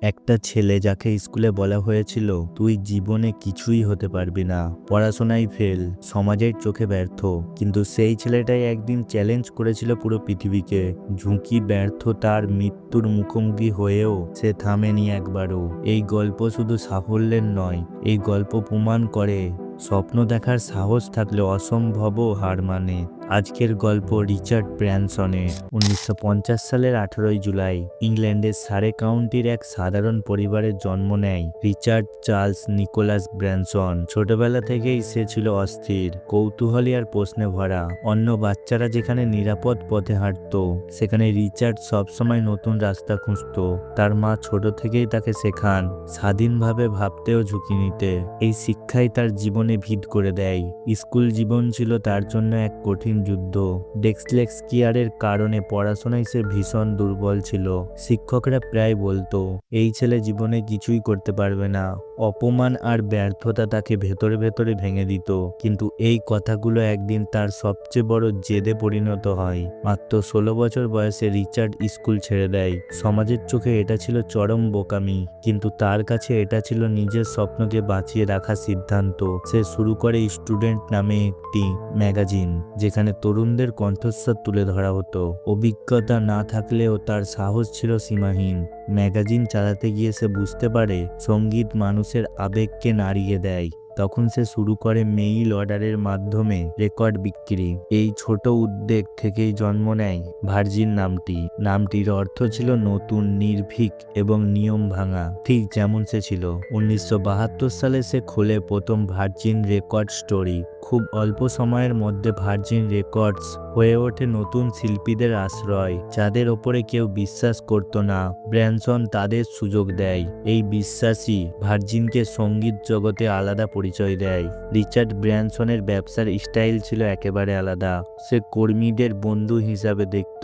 একটা ছেলে যাকে স্কুলে বলা হয়েছিল তুই জীবনে কিছুই হতে পারবি না, পড়াশোনায় ফেল, সমাজের চোখে ব্যর্থ, কিন্তু সেই ছেলেটাই একদিন চ্যালেঞ্জ করেছিল পুরো পৃথিবীকে। ঝুঁকি, ব্যর্থতার, মৃত্যুর মুখোমুখি হয়েও সে থামেনি একবারও। এই গল্প শুধু সাফল্যের নয়, এই গল্প প্রমাণ করে স্বপ্ন দেখার সাহস থাকলে অসম্ভবও হার মানে। আজকের গল্প রিচার্ড ব্র্যানসনের। 1950 সালের 18 জুলাই ইংল্যান্ডের সারে কাউন্টির এক সাধারণ পরিবারের জন্ম নেয় রিচার্ড চার্লস নিকোলাস ব্র্যানসন। ছোটবেলা থেকেই সে ছিল অস্থির, কৌতূহলী আর প্রশ্নে ভরা। অন্য বাচ্চারা যেখানে নিরাপদ পথে হাঁটত, সেখানে রিচার্ড সবসময় নতুন রাস্তা খুঁজত। তার মা ছোট থেকেই তাকে শেখান স্বাধীনভাবে ভাবতেও ঝুঁকি নিতে। এই শিক্ষাই তার জীবনে ভিত করে দেয়। স্কুল জীবন ছিল তার জন্য এক কঠিন যুদ্ধ। ডেক্সলেক্সিয়ারের কারণে পড়াশোনায় সে ভীষণ দুর্বল ছিল। শিক্ষকরা প্রায় বলতো এই ছেলে জীবনে কিছুই করতে পারবে না। অপমান আর ব্যর্থতা তাকে ভেতরে ভেতরে ভেঙে দিত। কিন্তু এই কথাগুলো একদিন তার সবচেয়ে বড় জেদে পরিণত হয়। মাত্র 16 বছর বয়সে রিচার্ড স্কুল ছেড়ে দেয়। সমাজের চোখে এটা ছিল চরম বোকামি, কিন্তু তার কাছে এটা ছিল নিজের স্বপ্নকে বাঁচিয়ে রাখার সিদ্ধান্ত। সে শুরু করে স্টুডেন্ট নামে একটি ম্যাগাজিন, যেখানে তরুণদের কণ্ঠস্বর তুলে ধরা হতো। অভিজ্ঞতা না থাকলেও তার সাহস ছিল সীমাহীন। ম্যাগাজিন চালাতে গিয়ে সে বুঝতে পারে সঙ্গীত মানুষের আবেগকে নাড়িয়ে দেয়। তখন সে শুরু করে মেইল অর্ডারের মাধ্যমে রেকর্ড বিক্রি। এই ছোট উদ্যোগ থেকেই জন্ম নেয় ভার্জিন নামটি। নামটির অর্থ ছিল নতুন, নির্ভীক এবং নিয়ম ভাঙা, ঠিক যেমন সে ছিল। 1972 সালে সে খোলে প্রথম ভার্জিন রেকর্ড স্টোরি। খুব অল্প সময়ের মধ্যে ভার্জিন রেকর্ডস হয়ে ওঠে নতুন শিল্পীদের আশ্রয়, যাদের ওপরে কেউ বিশ্বাস করত না। ব্র্যানসন তাদের সুযোগ দেয়। এই বিশ্বাসই ভার্জিনকে সঙ্গীত জগতে আলাদা পরিচয় দেয়। রিচার্ড ব্র্যানসনের ব্যবসার স্টাইল ছিল একেবারে আলাদা। সে কর্মীদের বন্ধু হিসাবে দেখত,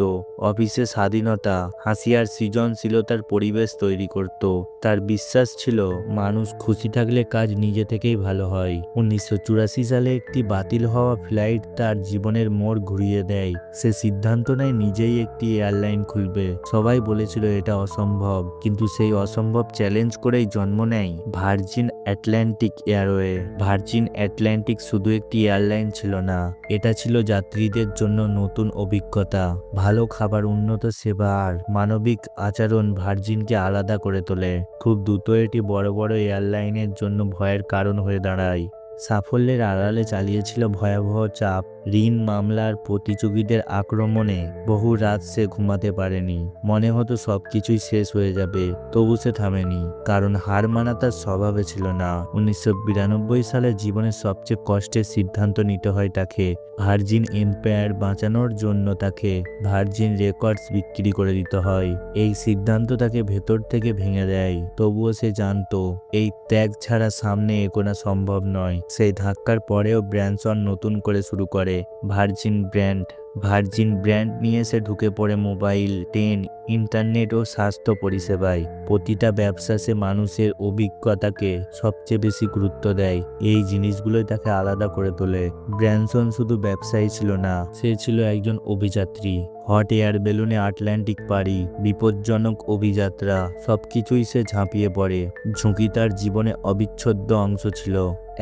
অফিসে স্বাধীনতা, হাসি আর সৃজনশীলতার পরিবেশ তৈরি করত। তার বিশ্বাস ছিল মানুষ খুশি থাকলে কাজ নিজে থেকেই ভালো হয়। 1984 সালে একটি বাতিল হওয়া ফ্লাইট তার জীবনের মোড় ঘুরিয়ে দেয়। সে সিদ্ধান্ত নেয় নিজেই একটি এয়ারলাইন খুলবে। সবাই বলেছিল এটা অসম্ভব, কিন্তু সেই অসম্ভব চ্যালেঞ্জ করেই জন্ম নেয় virgin Atlantic airway. Virgin Atlantic শুধু একটি এয়ারলাইন ছিল না, এটা ছিল যাত্রীদের জন্য নতুন অভিজ্ঞতা। ভালো খাবার, উন্নত সেবা আর মানবিক আচরণ ভার্জিনকে আলাদা করে তোলে। খুব দ্রুত এটি বড় বড় এয়ারলাইনের জন্য ভয়ের কারণ হয়ে দাঁড়ায়। সাফল্যের আড়ালে চালিয়েছিল ভয়াবহ চাপ, ঋণ, মামলার, প্রতিযোগীদের আক্রমণে বহু রাত সে ঘুমাতে পারেনি। মনে হতো সবকিছুই শেষ হয়ে যাবে, তবু সে থামেনি, কারণ হার মানা তার স্বভাবে ছিল না। 1992 সালে জীবনের সবচেয়ে কষ্টের সিদ্ধান্ত নিতে হয় তাকে। ভার্জিন এম্পায়ার বাঁচানোর জন্য তাকে ভার্জিন রেকর্ডস বিক্রি করে দিতে হয়। এই সিদ্ধান্ত তাকে ভেতর থেকে ভেঙে দেয়, তবুও সে জানতো এই ত্যাগ ছাড়া সামনে এগোনো সম্ভব নয়। সেই ধাক্কার পরেও ব্র্যানসন নতুন করে শুরু করে ভার্জিন ব্র্যান্ড। ভার্জিন ব্র্যান্ড নিয়ে সে ঢুকে পড়ে মোবাইল, ট্রেন, ইন্টারনেট ও স্বাস্থ্য পরিষেবায়। প্রতিটা ব্যবসা সে মানুষের অভিজ্ঞতাকে সবচেয়ে বেশি গুরুত্ব দেয়। এই জিনিসগুলোই তাকে আলাদা করে তোলে। ব্র্যানসন শুধু ব্যবসায়ী ছিল না, সে ছিল একজন অভিযাত্রী। হট এয়ার বেলুনে আটলান্টিক পাড়ি, বিপজ্জনক অভিযাত্রা, সবকিছুই সে ঝাঁপিয়ে পড়ে। ঝুঁকি তার জীবনে অবিচ্ছেদ্য অংশ ছিল।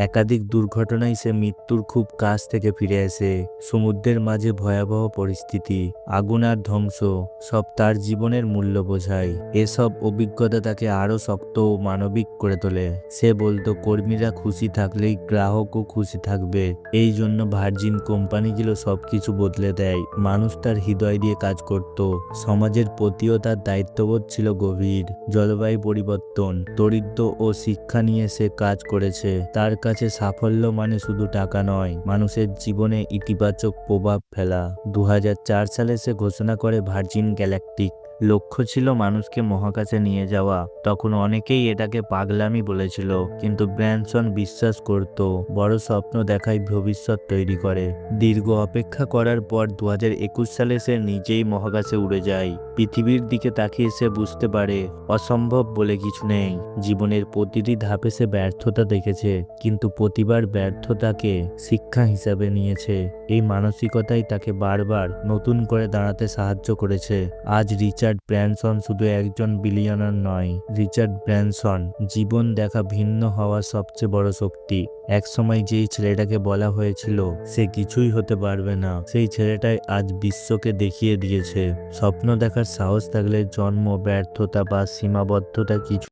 একাধিক দুর্ঘটনায় সে মৃত্যুর খুব কাছ থেকে ফিরে আসে। সমুদ্রের মাঝে ভয়াবহ পরিস্থিতি, আগুন আর ধ্বংস, সব তার জীবনের মূল্য বোঝায়। এসব অভিজ্ঞতা তাকে আরো শক্ত ও মানবিক করে তোলে। সে বলতো কর্মীরা খুশি থাকলেই গ্রাহকও খুশি থাকবে। এই জন্য ভার্জিন কোম্পানিগুলো সবকিছু বদলে দেয়। মানুষ তার হৃদয় দিয়ে কাজ করত। সমাজের প্রতিও তার দায়িত্ববোধ ছিল গভীর। জলবায়ু পরিবর্তন, দরিদ্র ও শিক্ষা নিয়ে সে কাজ করেছে। তার কাছে সাফল্য মানে শুধু টাকা নয়, মানুষের জীবনে ইতিবাচক প্রভাব ফেলা। 2004 সালে সে ঘোষণা করে ভার্জিন গ্যালাকটিক। লক্ষ্য ছিল মানুষকে মহাকাশে নিয়ে যাওয়া। তখন অনেকেই এটাকে পাগলামি বলেছিল, কিন্তু ব্র্যানসন বিশ্বাস করত বড় স্বপ্ন দেখাই ভবিষ্যৎ তৈরি করে। দীর্ঘ অপেক্ষা করার পর 2021 সালে সে নিজেই মহাকাশে উড়ে যায়। পৃথিবীর দিকে তাকিয়ে সে বুঝতে পারে অসম্ভব বলে কিছু নেই। জীবনের প্রতিটি ধাপে সে ব্যর্থতা দেখেছে, কিন্তু প্রতিবার ব্যর্থতাকে শিক্ষা হিসাবে নিয়েছে। এই মানসিকতাই তাকে বারবার নতুন করে দাঁড়াতে সাহায্য করেছে। আজ রিচার্ড রিচার্ড ব্র্যানসন শুধু একজন বিলিয়নার নয়, রিচার্ড ব্র্যানসন জীবন দেখা ভিন্ন হওয়ার সবচেয়ে বড় শক্তি। একসময় যেই ছেলেটাকে বলা হয়েছিল সে কিছুই হতে পারবে না, সেই ছেলেটাই আজ বিশ্বকে দেখিয়ে দিয়েছে স্বপ্ন দেখার সাহস থাকলে জন্ম, ব্যর্থতা বা সীমাবদ্ধতা কিছু